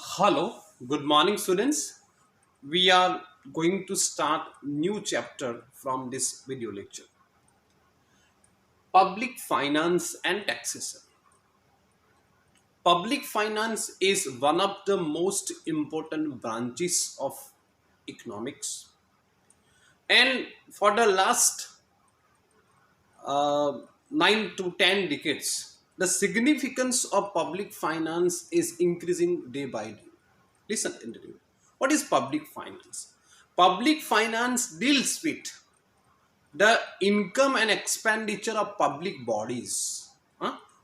Hello, good morning, students. We are going to start new chapter from this video lecture. Public finance and taxation. Public finance is one of the most important branches of economics, and for the last 9 to 10 decades, the significance of public finance is increasing day by day. Listen, interview. What is public finance? Public finance deals with the income and expenditure of public bodies,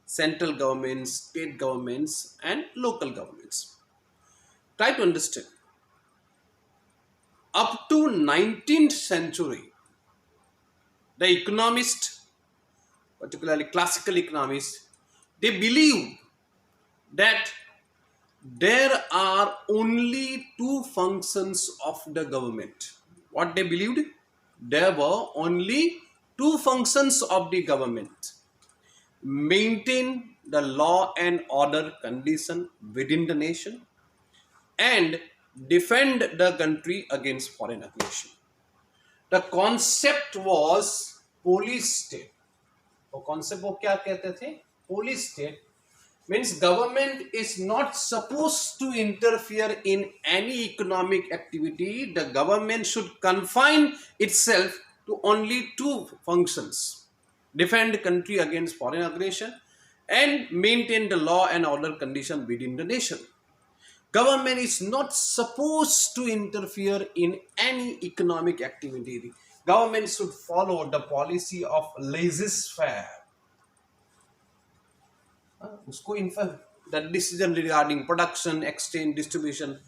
central governments, state governments, and local governments. Try to understand. Up to 19th century, the economists, particularly classical economists, they believe that there are only two functions of the government. What they believed? There were only two functions of the government: maintain the law and order condition within the nation and defend the country against foreign aggression. The concept was police state. तो concept को क्या कहते थे? Police state means government is not supposed to interfere in any economic activity. The government should confine itself to only two functions: defend country against foreign aggression and maintain the law and order condition within the nation. Government is not supposed to interfere in any economic activity. Government should follow the policy of laissez-faire. उसको the decision regarding production, exchange, distribution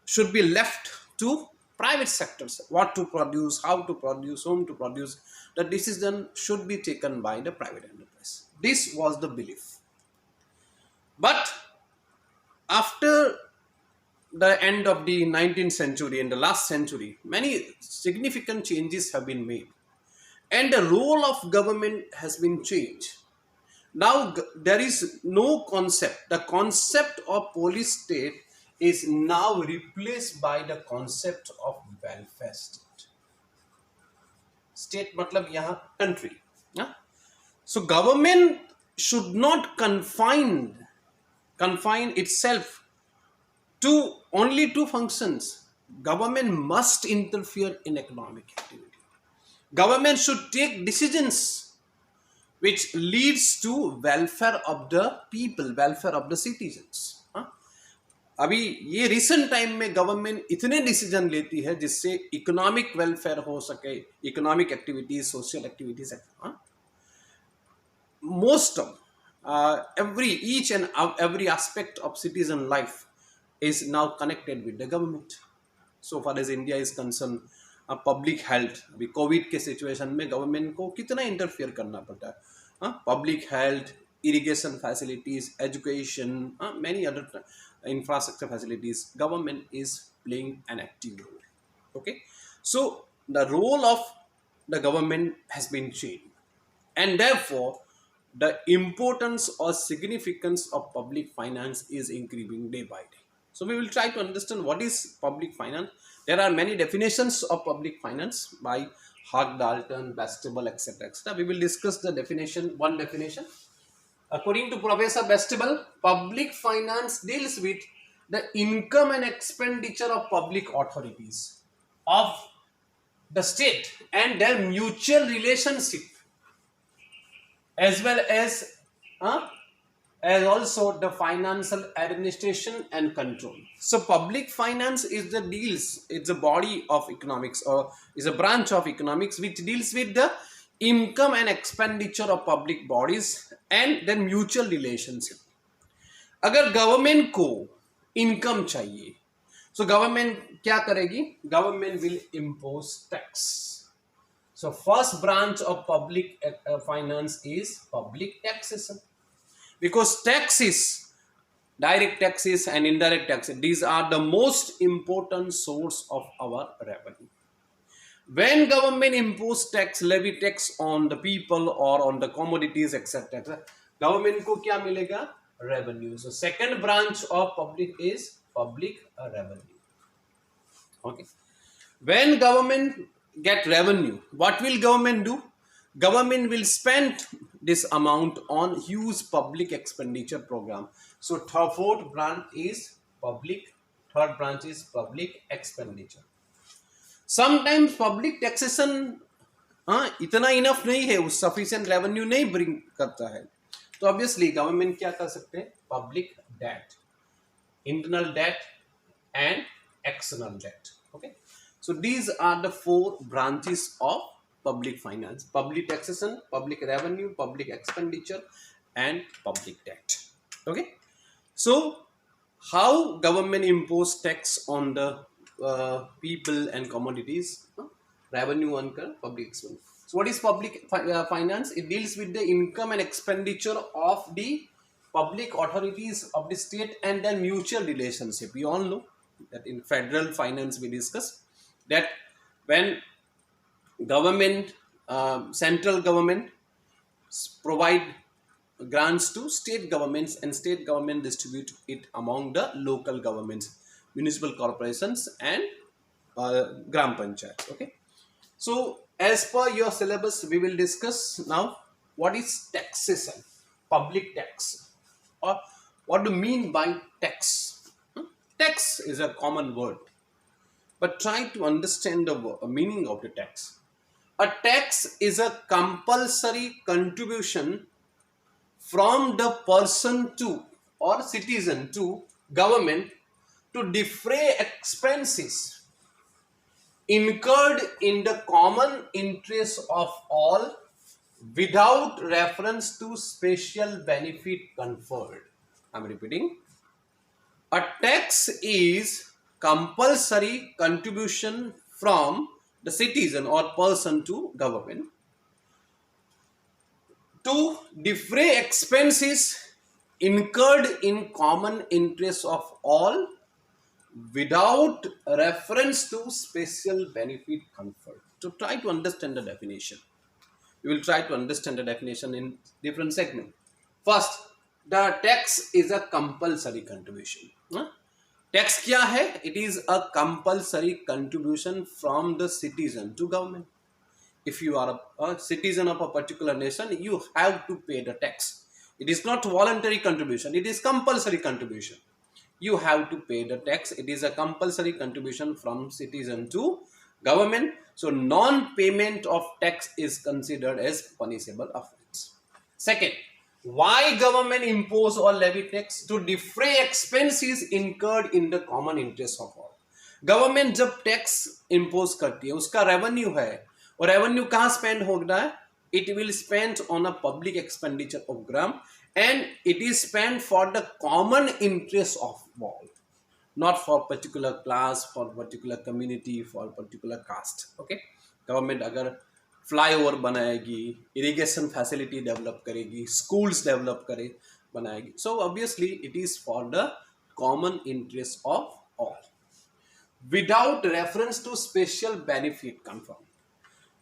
should be left to private sectors. What to produce, how to produce, whom to produce, the decision should be taken by the private enterprise. This was the belief. But after the end of the 19th century and the last century, many significant changes have been made, and the role of government has been changed. Now there is no concept. The concept of police state is now replaced by the concept of welfare state. State matlab yahan country. So government should not confine itself to only two functions. Government must interfere in economic activity. Government should take decisions which leads to welfare of the people, welfare of the citizens. अभी ये recent time में government इतने decision लेती है जिससे economic welfare हो सके, economic activities, social activities. Most of each and every aspect of citizen life is now connected with the government. So far as India is concerned, public health, अभी Covid के situation में government को कितना interfere करना पड़ता है. Public health, irrigation facilities, education, many other infrastructure facilities, government is playing an active role. Okay, so the role of the government has been changed, and therefore the importance or significance of public finance is increasing day by day. So we will try to understand what is public finance. There are many definitions of public finance by Hart, Dalton, Bastable, etc. etc. We will discuss the definition, one definition. According to Professor Bastable, public finance deals with the income and expenditure of public authorities of the state and their mutual relationship, as well as also the financial administration and control. So public finance is it's a body of economics, or is a branch of economics which deals with the income and expenditure of public bodies and their mutual relationship. अगर government को income चाहिए, so government क्या करेगी? Government will impose tax. So first branch of public finance is public taxation. Because taxes, direct taxes and indirect taxes, these are the most important source of our revenue. When government impose tax, levy tax on the people or on the commodities, etc., government को क्या मिलेगा? revenue. So second branch of public is public revenue. Okay. When government get revenue, what will government do? Government will spend this amount on huge public expenditure program. So fourth branch is public, third branch is public expenditure. Sometimes public taxation इतना enough नहीं है, उस sufficient revenue नहीं bring करता है, तो obviously government क्या कर सकते हैं? Public debt, internal debt and external debt. Okay, so these are the four branches of public finance: public taxation, public revenue, public expenditure, and public debt. Okay, so how government impose tax on the people and commodities? Revenue on public expense. So what is public finance? It deals with the income and expenditure of the public authorities of the state and then mutual relationship. We all know that in federal finance we discussed that when government, central government provide grants to state governments and state government distribute it among the local governments, municipal corporations and gram panchayats. Okay, so as per your syllabus we will discuss now what is taxation, public tax, or what do you mean by tax? Tax is a common word, but try to understand the meaning of the tax. A tax is a compulsory contribution from the person to or citizen to government to defray expenses incurred in the common interest of all without reference to special benefit conferred. I'm repeating. A tax is compulsory contribution from the citizen or person to government to defray expenses incurred in common interest of all without reference to special benefit conferred. So try to understand the definition. We will try to understand the definition in different segments. First, the tax is a compulsory contribution. Tax क्या है? It is a compulsory contribution from the citizen to government. If you are a citizen of a particular nation, you have to pay the tax. It is not voluntary contribution, it is compulsory contribution. You have to pay the tax. It is a compulsory contribution from citizen to government. So non-payment of tax is considered as punishable offense. Second, why government impose or levy tax? To defray expenses incurred in the common interest of all. Government जब tax impose करती है, उसका revenue है, और revenue कहाँ spend होगा? It will spend on a public expenditure of gram and it is spent for the common interest of all, not for particular class, for particular community, for particular caste. Okay, government अगर flyover बनाएगी, irrigation facility develop करेगी, schools develop करे बनाएगी, so obviously it is for the common interest of all without reference to special benefit conferred.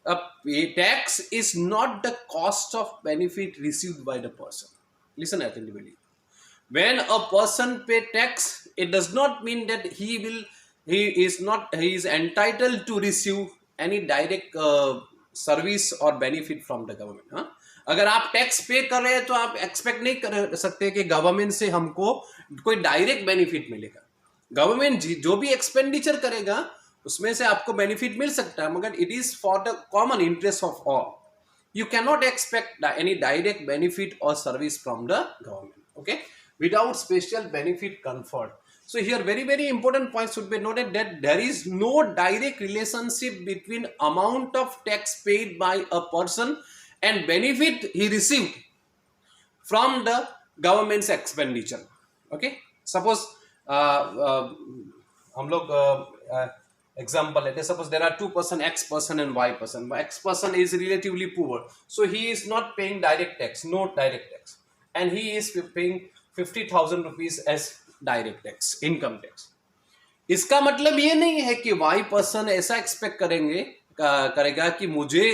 A tax is not the cost of benefit received by the person. Listen attentively. When a person pay tax, it does not mean that he is entitled to receive any direct service or benefit from the government. अगर आप tax पे कर रहे हैं तो आप expect नहीं कर सकते कि गवर्नमेंट से हमको कोई डायरेक्ट बेनिफिट मिलेगा. गवर्नमेंट जो भी एक्सपेंडिचर करेगा उसमें से आपको बेनिफिट मिल सकता है, मगर it is for the common interest of all. You cannot expect any direct benefit or service from the government, okay, without special benefit conferred. So here very important point should be noted that there is no direct relationship between amount of tax paid by a person and benefit he received from the government's expenditure. Okay, suppose हम लोग example, let us suppose there are two person, X person and Y person. X person is relatively poor, so he is not paying direct tax, no direct tax, and he is paying 50,000 rupees as direct tax, income tax. इसका मतलब ये नहीं है कि Y person ऐसा expect करेगा कि मुझे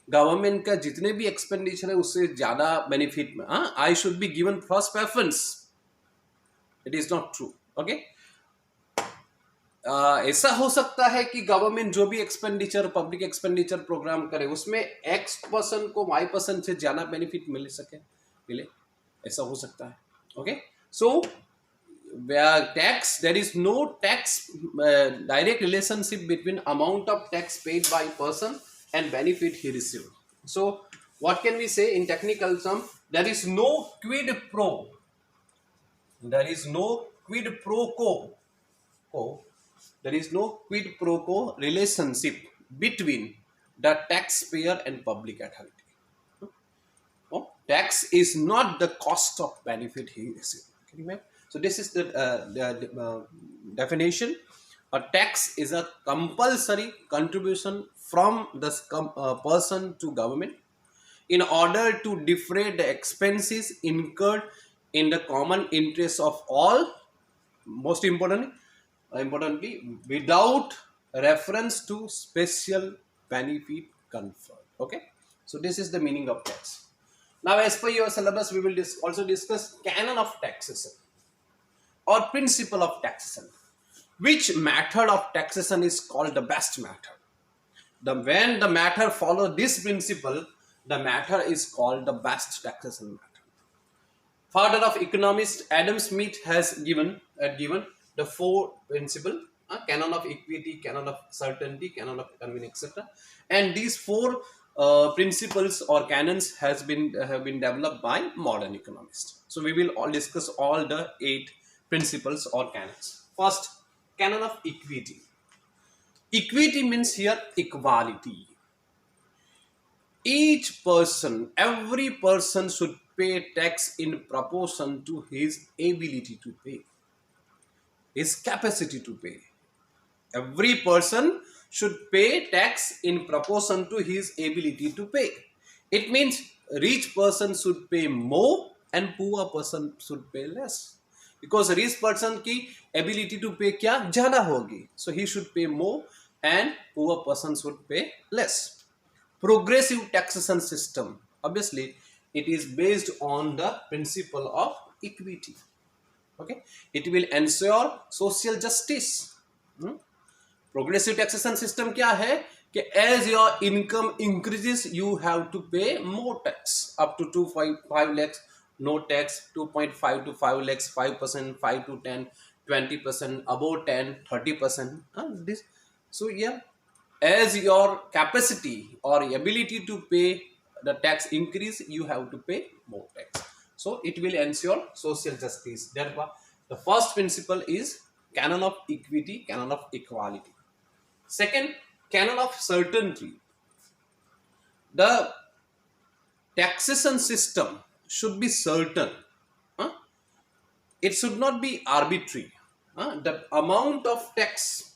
गवर्नमेंट का जितने भी एक्सपेंडिचर है उससे ज्यादा बेनिफिट में, I should be given first preference. It is not true. Okay, ऐसा हो सकता है कि गवर्नमेंट जो भी एक्सपेंडिचर, पब्लिक एक्सपेंडिचर प्रोग्राम करे, उसमें एक्स पर्सन को वाई पर्सन से ज्यादा बेनिफिट मिले, ऐसा हो सकता है. Okay, so where tax, there is no tax direct relationship between amount of tax paid by person and benefit he received. So what can we say in technical term? There is no quid pro, there is no quid pro quo, there is no quid pro quo relationship between the taxpayer and public authority. Oh, tax is not the cost of benefit he received. Can you imagine? So this is the definition. A tax is a compulsory contribution from the person to government in order to defray the expenses incurred in the common interest of all. Most importantly, without reference to special benefit conferred. Okay, so this is the meaning of tax. Now, as per your syllabus, we will also discuss canon of taxation or principle of taxation. Which method of taxation is called the best method? When the matter follow this principle, the matter is called the best taxation method. Father of economist Adam Smith has given the four principle: canon of equity, canon of certainty, canon of convenience, etc. And these four principles or canons have been developed by modern economists. So we will all discuss all the 8 principles or canons. First, canon of equity. Equity means here equality. Each person, every person should pay tax in proportion to his ability to pay, his capacity to pay. Every person should pay tax in proportion to his ability to pay. It means rich person should pay more and poor person should pay less. Because rich person की ability to pay क्या ज़्यादा होगी, so he should pay more and poor person should pay less. Progressive taxation system, obviously it is based on the principle of equity. Okay, it will ensure social justice. Progressive taxation system क्या है कि as your income increases you have to pay more tax, up to 2.5 lakhs no tax, 2.5 to 5 lakhs 5%, 5 to 10 20%, above 10 30%. This, so yeah, as your capacity or ability to pay the tax increase, you have to pay more tax. So it will ensure social justice. Therefore, the first principle is canon of equity, canon of equality. Second, canon of certainty. The taxation system should be certain. It should not be arbitrary. The amount of tax,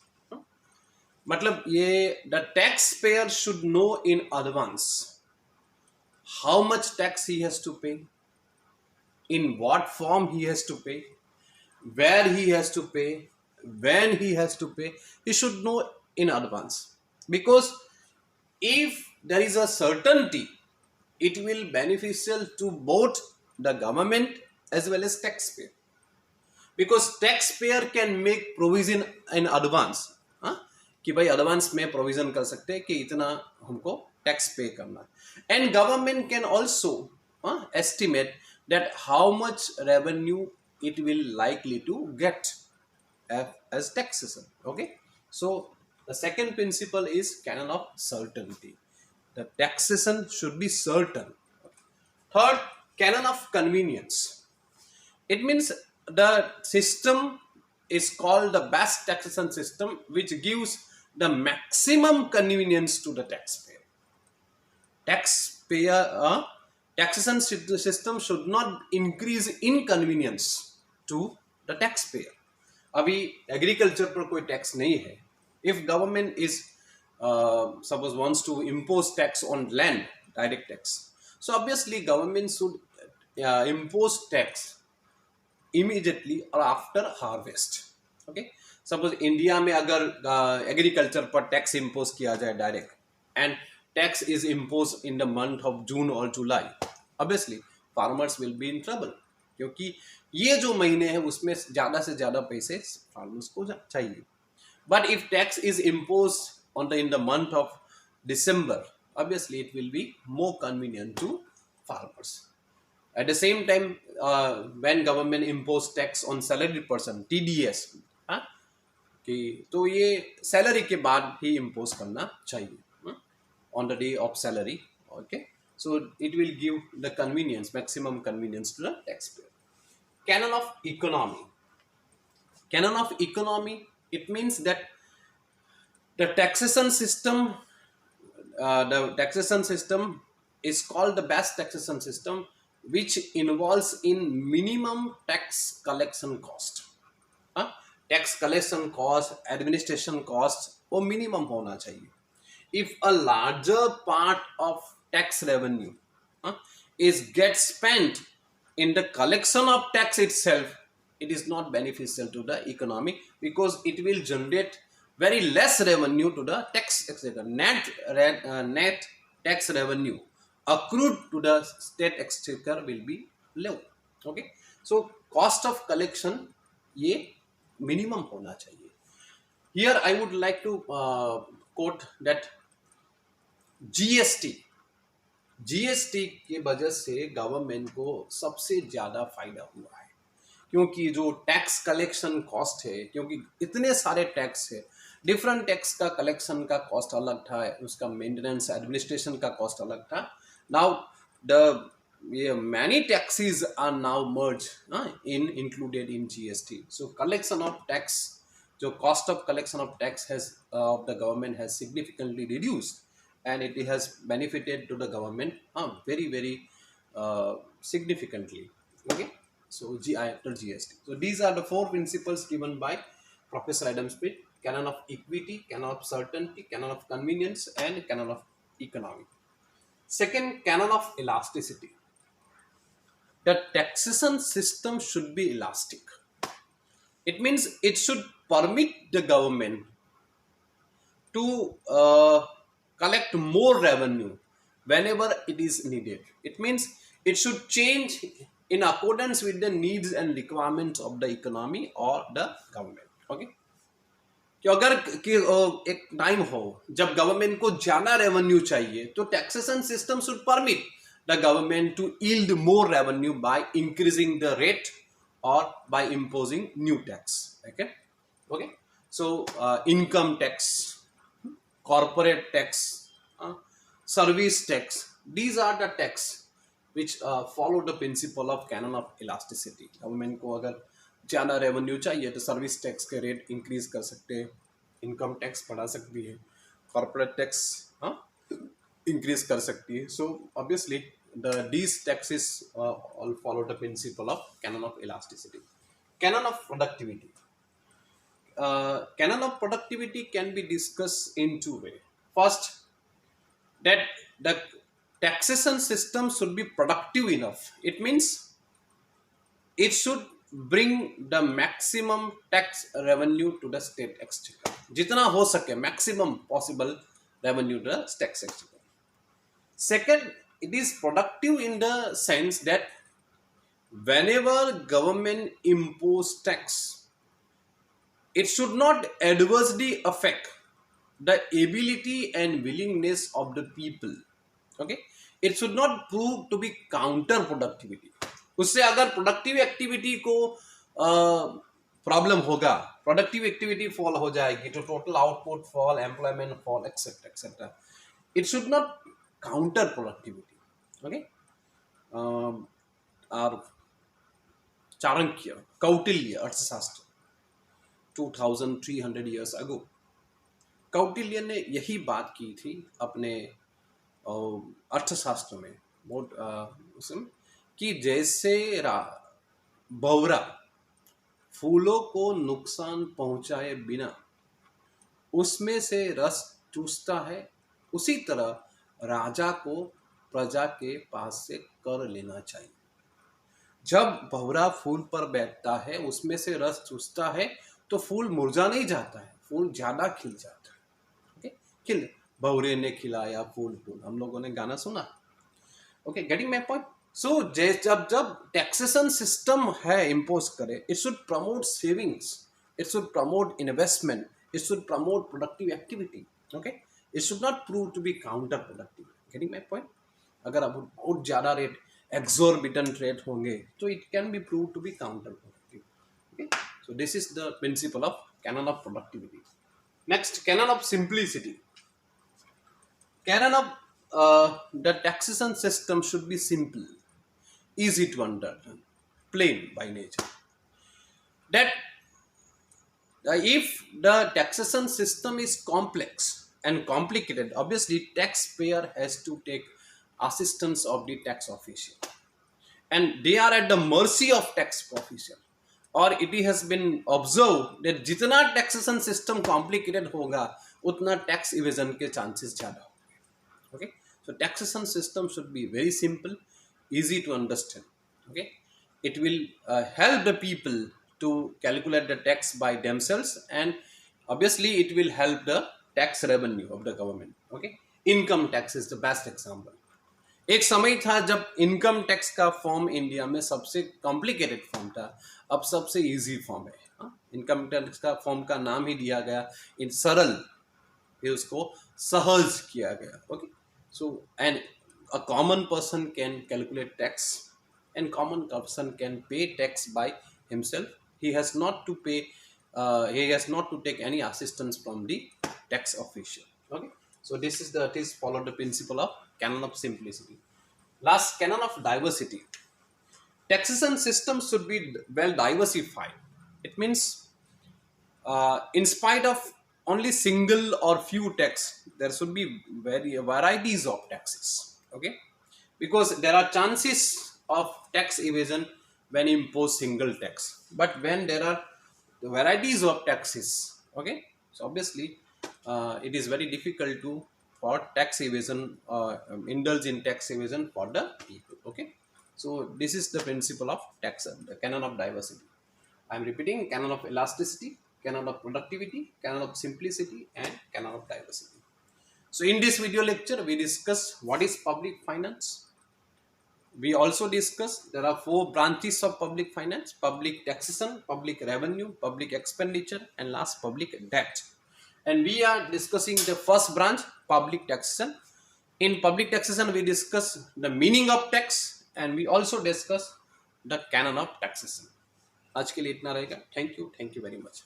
मतलब ये the taxpayer should know in advance how much tax he has to pay, in what form he has to pay, where he has to pay, when he has to pay. He should know in advance, because if there is a certainty, it will beneficial to both the government as well as taxpayer, because taxpayer can make provision in advance. कि भाई advance में provision कर सकते हैं कि इतना हमको tax पे करना है, and government can also estimate that how much revenue it will likely to get as taxation. Okay, so the second principle is canon of certainty. The taxation should be certain. Third, canon of convenience. It means the system is called the best taxation system, which gives the maximum convenience to the taxpayer. Taxation system should not increase inconvenience to the taxpayer. अभी agriculture पर कोई tax नहीं है. If government is suppose wants to impose tax on land, direct tax, so obviously government should impose tax immediately or after harvest. Okay, suppose India में अगर agriculture पर tax impose किया जाए direct, and tax is imposed in the month of June or July, obviously farmers will be in trouble. क्योंकि ये जो महीने हैं उसमें ज़्यादा से ज़्यादा पैसे फार्मर्स को चाहिए. But if tax is imposed in the month of December, obviously it will be more convenient to farmers. At the same time, when government impose tax on salaried person, TDS, हाँ, कि तो ये salary के बाद ही impose करना चाहिए, on the day of salary. Okay, so it will give the convenience, maximum convenience to the taxpayer. Canon of economy. Canon of economy, it means that the taxation system is called the best taxation system, which involves in minimum tax collection cost. Tax collection cost, administration cost वो minimum होना चाहिए. If a larger part of tax revenue is get spent in the collection of tax itself, it is not beneficial to the economy, because it will generate very less revenue to the tax exchequer. Net tax revenue accrued to the state exchequer will be low. Okay, so cost of collection ये minimum होना चाहिए. Here I would like to quote that GST के वजह से government को सबसे ज़्यादा फायदा हुआ है, क्योंकि जो टैक्स कलेक्शन कॉस्ट है, क्योंकि इतने सारे टैक्स है, डिफरेंट टैक्स का कलेक्शन का कॉस्ट अलग था, उसका मेंटेनेंस एडमिनिस्ट्रेशन का कॉस्ट अलग था. Now the many taxes are now merged included in GST. So collection of tax, so cost of collection of tax has of the government has significantly reduced, and it has benefited to the government very significantly. Okay, so after GST. So these are the four principles given by Professor Adam Smith: canon of equity, canon of certainty, canon of convenience, and canon of economy. Second, canon of elasticity. The taxation system should be elastic. It means it should permit the government to collect more revenue whenever it is needed. It means it should change in accordance with the needs and requirements of the economy or the government. Okay, कि अगर एक time हो जब government को ज़्यादा revenue चाहिए, तो taxation system should permit the government to yield more revenue by increasing the rate or by imposing new tax. Okay, so income tax, corporate tax, service tax, these are the tax which follow the principle of canon of elasticity. Government को अगर ज़्यादा revenue चाहिए तो service tax के rate increase कर सकते हैं, income tax बढ़ा सकती है, कॉर्पोरेट टैक्स इंक्रीज कर सकती है. So obviously these taxes all follow the principle of canon of elasticity. Canon of productivity. Canon of productivity can be discussed in two ways. First, that the taxation system should be productive enough. It means it should bring the maximum tax revenue to the state exchequer. जितना हो सके maximum possible revenue to the state exchequer. Second, it is productive in the sense that whenever government impose tax, it should not adversely affect the ability and willingness of the people. Okay, it should not prove to be counterproductivity. उससे अगर productive activity को problem होगा, productive activity fall हो जाएगी, तो total output fall, employment fall, etcetera etcetera. It should not counter productivity. Okay, our Charangya, Kautilya अर्थशास्त्र 2300 years ago, Kautilya ने यही बात की थी अपने अर्थशास्त्र में, उसमें कि जैसे भंवरा फूलों को नुकसान पहुंचाए बिना उसमें से रस चूसता है, उसी तरह राजा को प्रजा के पास से कर लेना चाहिए. जब भंवरा फूल पर बैठता है, उसमें से रस चूसता है, तो फूल मुरझा नहीं जाता है, फूल ज्यादा खिल जाता है. ओके, खिल भंवरे ने खिलाया फूल फूल, हम लोगों ने गाना सुना. Okay, getting my point. So जब जब टैक्सेशन सिस्टम है इम्पोज करे, it should promote savings, it should promote investment, it should promote productive activity. Okay, it should not prove to be counterproductive. Getting my point? अगर अब बहुत ज़्यादा rate, exorbitant rate होंगे तो it can be prove to be counterproductive. Okay, so this is the principle of canon of productivity. Next, canon of simplicity. Canon of the taxation system should be simple, easy to understand, plain by nature. That if the taxation system is complex and complicated, obviously taxpayer has to take assistance of the tax official, and they are at the mercy of tax official. और it has been observed that जितना taxation system complicated होगा उतना tax evasion के chances ज़्यादा. Okay, so taxation system should be very simple, easy to understand. Okay, it will help the people to calculate the tax by themselves, and obviously it will help the tax revenue of the government. Okay, income tax is the best example. एक समय था जब income tax का form India में सबसे complicated form था, अब सबसे इजी फॉर्म है. इनकम टैक्स का फॉर्म का नाम ही दिया गया इन सरल, फिर उसको सहज किया गया. Okay, so and a common person can calculate tax, and common person can pay tax by himself. He has not to pay, he has not to take any assistance from the tax official. Okay, so this is follow the principle of canon of simplicity. Last, canon of diversity. Taxation system should be well diversified. It means in spite of only single or few tax, there should be varieties of taxes. Okay, because there are chances of tax evasion when you impose single tax, but when there are varieties of taxes, okay, so obviously it is very difficult to for tax evasion, indulge in tax evasion for the people. Okay, so this is the principle of tax, the canon of diversity. I am repeating: canon of elasticity, canon of productivity, canon of simplicity, and canon of diversity. So in this video lecture, we discuss what is public finance. We also discuss there are 4 branches of public finance: public taxation, public revenue, public expenditure, and last, public debt. And we are discussing the first branch, public taxation. In public taxation, we discuss the meaning of tax, and we also discuss the canon of taxation. आज के लिए इतना रहेगा. Thank you very much.